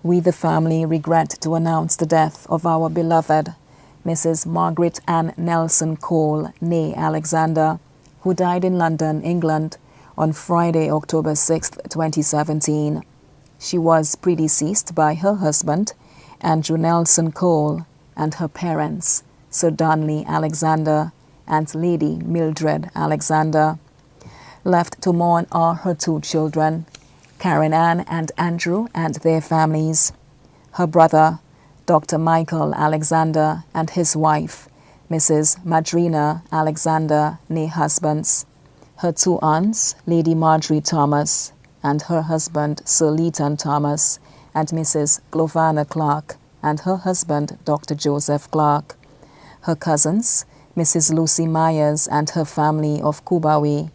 We, the family, regret to announce the death of our beloved Mrs. Margaret Ann Nelson Cole, née Alexander, who died in London, England, on Friday, October 6, 2017. She was predeceased by her husband, Andrew Nelson Cole, and her parents, Sir Darnley Alexander and Lady Mildred Alexander. Left to mourn are her two children, Karen Ann and Andrew, and their families, her brother, Dr. Michael Alexander, and his wife, Mrs. Madrina Alexander, née Husbands, her two aunts, Lady Marjorie Thomas, and her husband, Sir Leighton Thomas, and Mrs. Glovana Clark, and her husband, Dr. Joseph Clark, her cousins, Mrs. Lucy Myers and her family of Kubawi,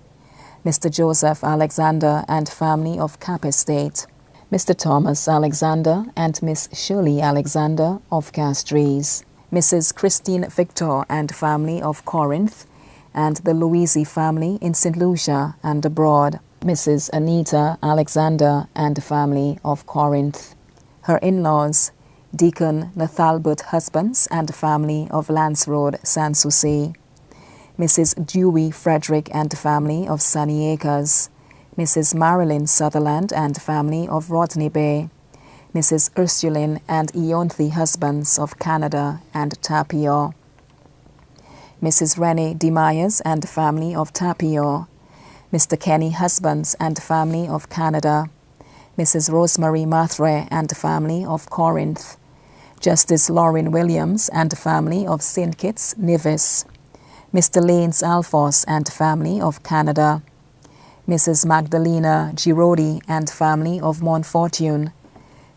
Mr. Joseph Alexander and family of Cap Estate, Mr. Thomas Alexander and Miss Shirley Alexander of Castries, Mrs. Christine Victor and family of Corinth, and the Louisi family in St. Lucia and abroad, Mrs. Anita Alexander and family of Corinth, her in-laws, Deacon Nathalbert Husbands and family of Lance Road, Sanssouci, Mrs. Dewey Frederick and family of Sunny Acres, Mrs. Marilyn Sutherland and family of Rodney Bay, Mrs. Ursuline and Ionthe Husbands of Canada and Tapio, Mrs. Renee D. Myers and family of Tapio, Mr. Kenny Husbands and family of Canada, Mrs. Rosemary Mathre and family of Corinth, Justice Lauren Williams and family of St. Kitts, Nevis, Mr. Lanes Alphonse and family of Canada, Mrs. Magdalena Girodi and family of Montfortune,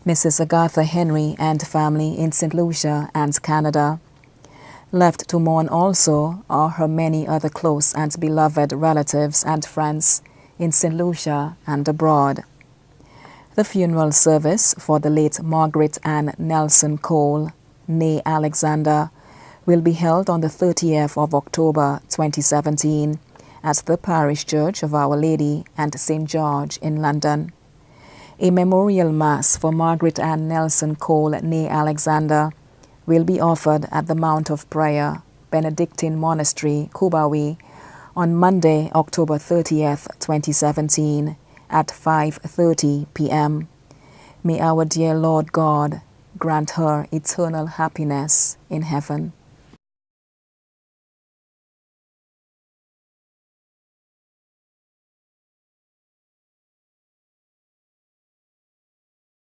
Mrs. Agatha Henry and family in St. Lucia and Canada. Left to mourn also are her many other close and beloved relatives and friends in St. Lucia and abroad. The funeral service for the late Margaret Ann Nelson Cole, née Alexander, will be held on the 30th of October 2017 at the Parish Church of Our Lady and St. George in London. A memorial mass for Margaret Ann Nelson Cole, née Alexander, will be offered at the Mount of Prayer, Benedictine Monastery, Kubawi, on Monday, October 30th, 2017, at 5:30 p.m. May our dear Lord God grant her eternal happiness in heaven.